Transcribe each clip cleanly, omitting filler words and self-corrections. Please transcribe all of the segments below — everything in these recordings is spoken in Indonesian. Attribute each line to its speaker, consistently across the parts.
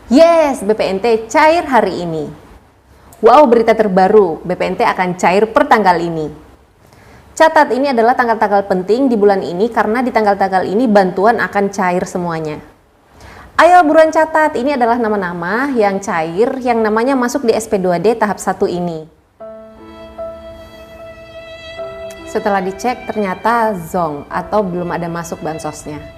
Speaker 1: Yes, BPNT cair hari ini. Wow, berita terbaru, BPNT akan cair per tanggal ini. Catat, ini adalah tanggal-tanggal penting di bulan ini karena di tanggal-tanggal ini bantuan akan cair semuanya. Ayo buruan catat, ini adalah nama-nama yang cair yang namanya masuk di SP2D tahap 1 ini. Setelah dicek ternyata zong atau belum ada masuk bansosnya.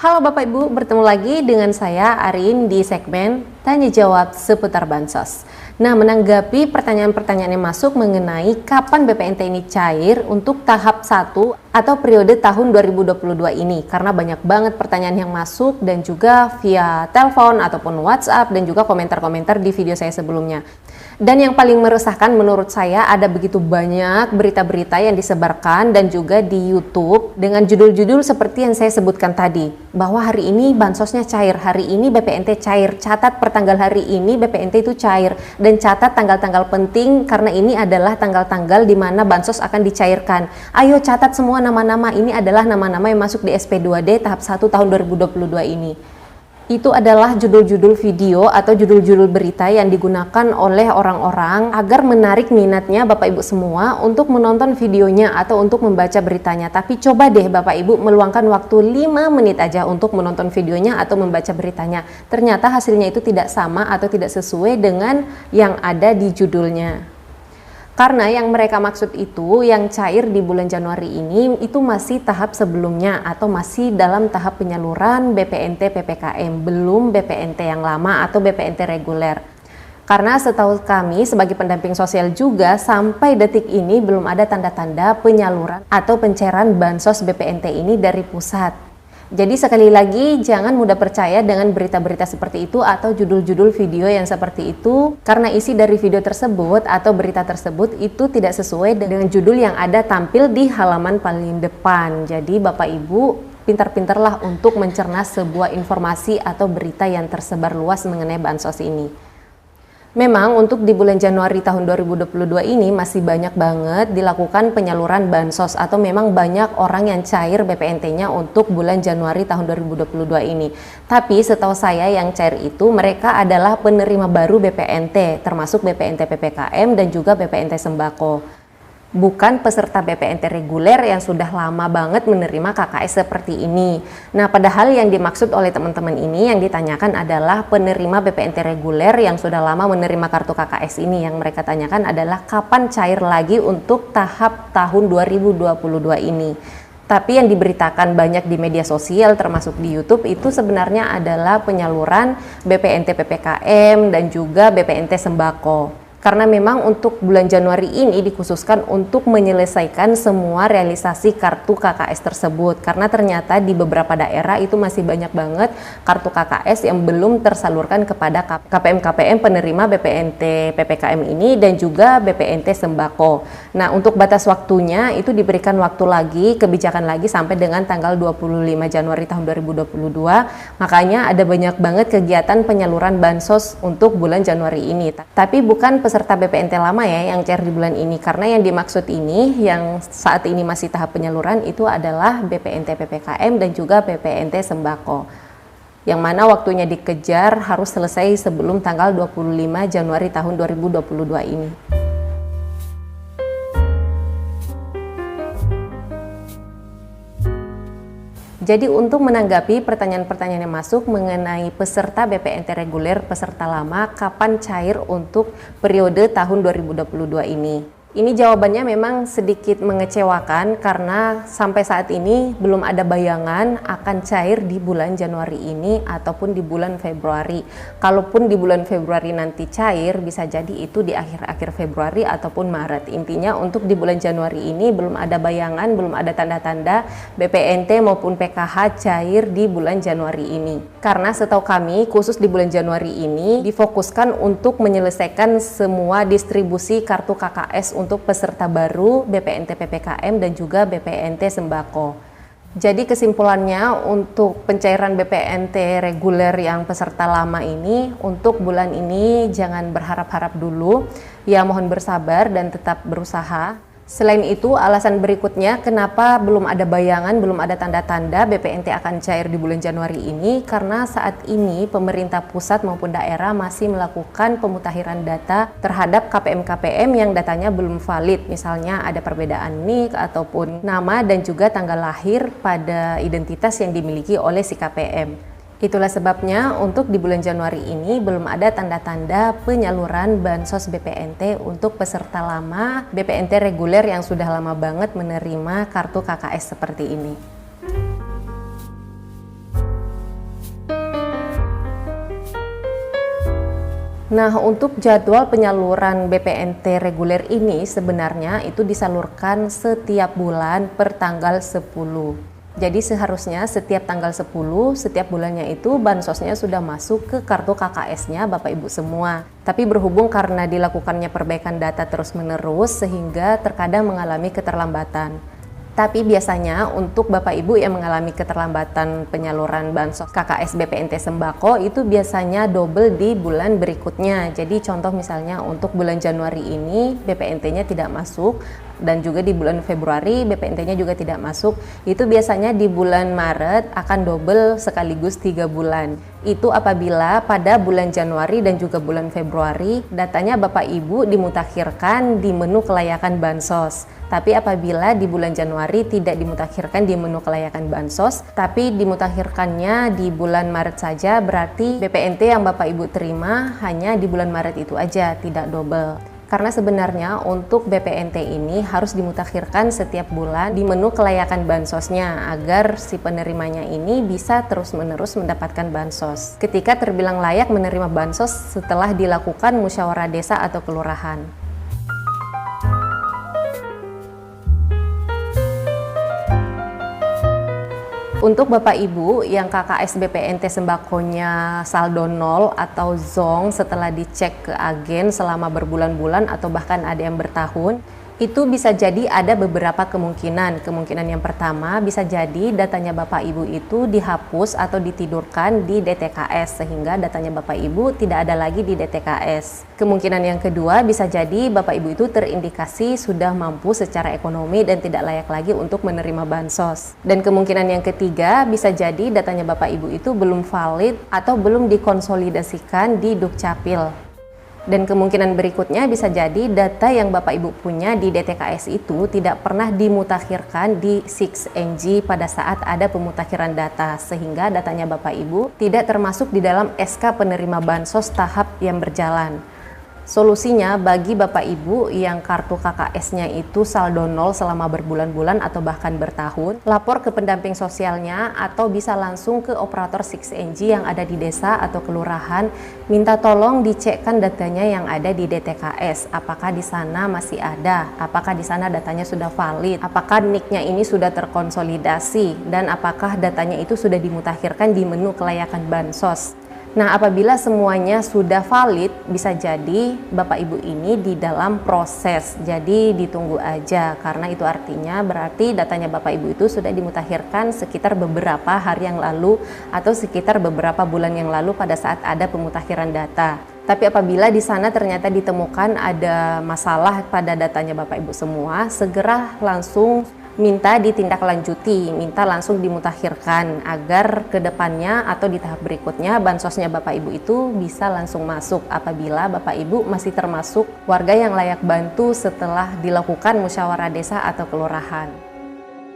Speaker 1: Halo Bapak Ibu, bertemu lagi dengan saya Arin di segmen Tanya Jawab seputar Bansos. Nah, menanggapi pertanyaan-pertanyaan yang masuk mengenai kapan BPNT ini cair untuk tahap 1 atau periode tahun 2022 ini, karena banyak banget pertanyaan yang masuk dan juga via telepon ataupun WhatsApp dan juga komentar-komentar di video saya sebelumnya. Dan yang paling meresahkan menurut saya ada begitu banyak berita-berita yang disebarkan dan juga di YouTube dengan judul-judul seperti yang saya sebutkan tadi, bahwa hari ini bansosnya cair, hari ini BPNT cair, catat pertanggal hari ini BPNT itu cair, dan catat tanggal-tanggal penting karena ini adalah tanggal-tanggal di mana bansos akan dicairkan. Ayo catat semua nama-nama, ini adalah nama-nama yang masuk di SP2D tahap 1 tahun 2022 ini. Itu adalah judul-judul video atau judul-judul berita yang digunakan oleh orang-orang agar menarik minatnya Bapak Ibu semua untuk menonton videonya atau untuk membaca beritanya. Tapi coba deh Bapak Ibu meluangkan waktu 5 menit aja untuk menonton videonya atau membaca beritanya. Ternyata hasilnya itu tidak sama atau tidak sesuai dengan yang ada di judulnya. Karena yang mereka maksud itu, yang cair di bulan Januari ini itu masih tahap sebelumnya atau masih dalam tahap penyaluran BPNT PPKM, belum BPNT yang lama atau BPNT reguler. Karena setahu kami sebagai pendamping sosial juga sampai detik ini belum ada tanda-tanda penyaluran atau pencairan bansos BPNT ini dari pusat. Jadi sekali lagi jangan mudah percaya dengan berita-berita seperti itu atau judul-judul video yang seperti itu, karena isi dari video tersebut atau berita tersebut itu tidak sesuai dengan judul yang ada tampil di halaman paling depan. Jadi Bapak Ibu pintar-pintarlah untuk mencerna sebuah informasi atau berita yang tersebar luas mengenai bansos ini. Memang untuk di bulan Januari tahun 2022 ini masih banyak banget dilakukan penyaluran bansos atau memang banyak orang yang cair BPNT-nya untuk bulan Januari tahun 2022 ini. Tapi setahu saya yang cair itu mereka adalah penerima baru BPNT, termasuk BPNT PPKM dan juga BPNT Sembako. Bukan peserta BPNT reguler yang sudah lama banget menerima KKS seperti ini. Nah, padahal yang dimaksud oleh teman-teman ini yang ditanyakan adalah penerima BPNT reguler yang sudah lama menerima kartu KKS ini. Yang mereka tanyakan adalah kapan cair lagi untuk tahap tahun 2022 ini. Tapi yang diberitakan banyak di media sosial termasuk di YouTube itu sebenarnya adalah penyaluran BPNT PPKM dan juga BPNT Sembako. Karena memang untuk bulan Januari ini dikhususkan untuk menyelesaikan semua realisasi kartu KKS tersebut. Karena ternyata di beberapa daerah itu masih banyak banget kartu KKS yang belum tersalurkan kepada KPM-KPM penerima BPNT PPKM ini dan juga BPNT Sembako. Nah, untuk batas waktunya itu diberikan waktu lagi, kebijakan lagi sampai dengan tanggal 25 Januari tahun 2022. Makanya ada banyak banget kegiatan penyaluran bansos untuk bulan Januari ini. Tapi bukan peserta BPNT lama ya yang cair di bulan ini, karena yang dimaksud ini yang saat ini masih tahap penyaluran itu adalah BPNT PPKM dan juga BPNT Sembako, yang mana waktunya dikejar harus selesai sebelum tanggal 25 Januari tahun 2022 ini. Jadi untuk menanggapi pertanyaan-pertanyaan yang masuk mengenai peserta BPNT reguler, peserta lama, kapan cair untuk periode tahun 2022 ini? Ini jawabannya memang sedikit mengecewakan karena sampai saat ini belum ada bayangan akan cair di bulan Januari ini ataupun di bulan Februari. Kalaupun di bulan Februari nanti cair, bisa jadi itu di akhir-akhir Februari ataupun Maret. Intinya untuk di bulan Januari ini belum ada bayangan, belum ada tanda-tanda BPNT maupun PKH cair di bulan Januari ini. Karena setahu kami khusus di bulan Januari ini difokuskan untuk menyelesaikan semua distribusi kartu KKS untuk peserta baru BPNT PPKM dan juga BPNT Sembako. Jadi kesimpulannya untuk pencairan BPNT reguler yang peserta lama ini untuk bulan ini jangan berharap-harap dulu, ya mohon bersabar dan tetap berusaha. Selain itu, alasan berikutnya kenapa belum ada bayangan, belum ada tanda-tanda BPNT akan cair di bulan Januari ini, karena saat ini pemerintah pusat maupun daerah masih melakukan pemutakhiran data terhadap KPM-KPM yang datanya belum valid. Misalnya ada perbedaan NIK ataupun nama dan juga tanggal lahir pada identitas yang dimiliki oleh si KPM. Itulah sebabnya untuk di bulan Januari ini belum ada tanda-tanda penyaluran bansos BPNT untuk peserta lama BPNT reguler yang sudah lama banget menerima kartu KKS seperti ini. Nah, untuk jadwal penyaluran BPNT reguler ini sebenarnya itu disalurkan setiap bulan per tanggal 10. Jadi seharusnya setiap tanggal 10, setiap bulannya itu bansosnya sudah masuk ke kartu KKS-nya Bapak Ibu semua. Tapi berhubung karena dilakukannya perbaikan data terus-menerus sehingga terkadang mengalami keterlambatan. Tapi biasanya untuk Bapak Ibu yang mengalami keterlambatan penyaluran bansos KKS BPNT Sembako itu biasanya double di bulan berikutnya. Jadi contoh misalnya untuk bulan Januari ini BPNT-nya tidak masuk, dan juga di bulan Februari BPNT-nya juga tidak masuk. Itu biasanya di bulan Maret akan double sekaligus 3 bulan. Itu apabila pada bulan Januari dan juga bulan Februari datanya Bapak Ibu dimutakhirkan di menu kelayakan bansos. Tapi apabila di bulan Januari tidak dimutakhirkan di menu kelayakan bansos, tapi dimutakhirkannya di bulan Maret saja, berarti BPNT yang Bapak Ibu terima hanya di bulan Maret itu aja, tidak double. Karena sebenarnya untuk BPNT ini harus dimutakhirkan setiap bulan di menu kelayakan bansosnya agar si penerimanya ini bisa terus-menerus mendapatkan bansos. Ketika terbilang layak menerima bansos setelah dilakukan musyawarah desa atau kelurahan. Untuk Bapak Ibu yang KKS BPNT sembakonya saldo 0 atau zonk setelah dicek ke agen selama berbulan-bulan atau bahkan ada yang bertahun, itu bisa jadi ada beberapa kemungkinan. Kemungkinan yang pertama bisa jadi datanya Bapak Ibu itu dihapus atau ditidurkan di DTKS sehingga datanya Bapak Ibu tidak ada lagi di DTKS. Kemungkinan yang kedua bisa jadi Bapak Ibu itu terindikasi sudah mampu secara ekonomi dan tidak layak lagi untuk menerima bansos. Dan kemungkinan yang ketiga bisa jadi datanya Bapak Ibu itu belum valid atau belum dikonsolidasikan di Dukcapil. Dan kemungkinan berikutnya bisa jadi data yang Bapak Ibu punya di DTKS itu tidak pernah dimutakhirkan di 6NG pada saat ada pemutakhiran data, sehingga datanya Bapak Ibu tidak termasuk di dalam SK penerima bansos tahap yang berjalan. Solusinya bagi Bapak Ibu yang kartu KKS-nya itu saldo 0 selama berbulan-bulan atau bahkan bertahun, lapor ke pendamping sosialnya atau bisa langsung ke operator 6NG yang ada di desa atau kelurahan, minta tolong dicekkan datanya yang ada di DTKS, apakah di sana masih ada, apakah di sana datanya sudah valid, apakah NIK-nya ini sudah terkonsolidasi, dan apakah datanya itu sudah dimutakhirkan di menu kelayakan bansos. Nah, apabila semuanya sudah valid, bisa jadi Bapak Ibu ini di dalam proses. Jadi ditunggu aja, karena itu artinya berarti datanya Bapak Ibu itu sudah dimutakhirkan sekitar beberapa hari yang lalu atau sekitar beberapa bulan yang lalu pada saat ada pemutakhiran data. Tapi apabila di sana ternyata ditemukan ada masalah pada datanya Bapak Ibu semua, segera langsung minta ditindaklanjuti, minta langsung dimutakhirkan agar ke depannya atau di tahap berikutnya bansosnya Bapak Ibu itu bisa langsung masuk apabila Bapak Ibu masih termasuk warga yang layak bantu setelah dilakukan musyawarah desa atau kelurahan.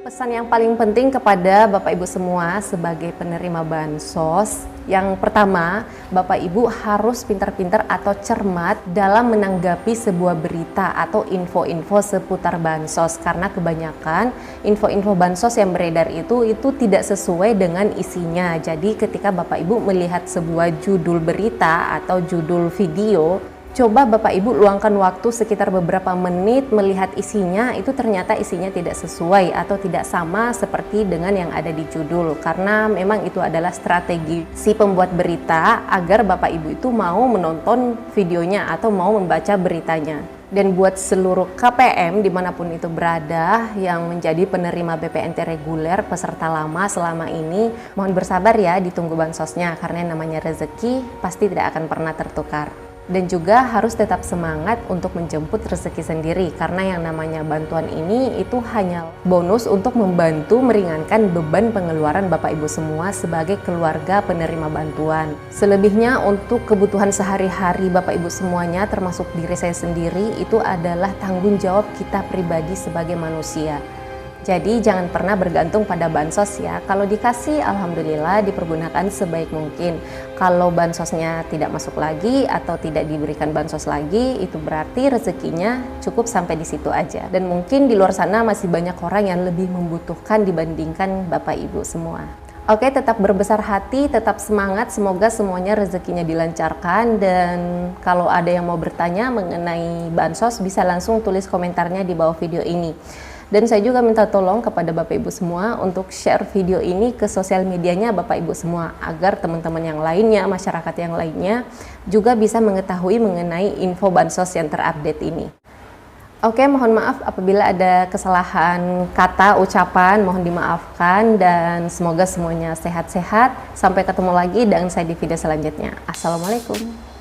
Speaker 1: Pesan yang paling penting kepada Bapak Ibu semua sebagai penerima bansos, yang pertama, Bapak Ibu harus pintar-pintar atau cermat dalam menanggapi sebuah berita atau info-info seputar bansos, karena kebanyakan info-info bansos yang beredar itu tidak sesuai dengan isinya. Jadi ketika Bapak Ibu melihat sebuah judul berita atau judul video, coba Bapak Ibu luangkan waktu sekitar beberapa menit melihat isinya, itu ternyata isinya tidak sesuai atau tidak sama seperti dengan yang ada di judul, karena memang itu adalah strategi si pembuat berita agar Bapak Ibu itu mau menonton videonya atau mau membaca beritanya. Dan buat seluruh KPM dimanapun itu berada yang menjadi penerima BPNT reguler peserta lama selama ini, mohon bersabar ya, ditunggu bansosnya, karena yang namanya rezeki pasti tidak akan pernah tertukar. Dan juga harus tetap semangat untuk menjemput rezeki sendiri, karena yang namanya bantuan ini itu hanya bonus untuk membantu meringankan beban pengeluaran Bapak Ibu semua sebagai keluarga penerima bantuan. Selebihnya untuk kebutuhan sehari-hari Bapak Ibu semuanya, termasuk diri saya sendiri, itu adalah tanggung jawab kita pribadi sebagai manusia. Jadi jangan pernah bergantung pada bansos ya. Kalau dikasih, alhamdulillah dipergunakan sebaik mungkin. Kalau bansosnya tidak masuk lagi atau tidak diberikan bansos lagi, itu berarti rezekinya cukup sampai di situ aja. Dan mungkin di luar sana masih banyak orang yang lebih membutuhkan dibandingkan Bapak Ibu semua. Oke, tetap berbesar hati, tetap semangat, semoga semuanya rezekinya dilancarkan. Dan kalau ada yang mau bertanya mengenai bansos, bisa langsung tulis komentarnya di bawah video ini. Dan saya juga minta tolong kepada Bapak Ibu semua untuk share video ini ke sosial medianya Bapak Ibu semua, agar teman-teman yang lainnya, masyarakat yang lainnya juga bisa mengetahui mengenai info bansos yang terupdate ini. Oke, mohon maaf apabila ada kesalahan kata, ucapan, mohon dimaafkan, dan semoga semuanya sehat-sehat. Sampai ketemu lagi dengan saya di video selanjutnya. Assalamualaikum.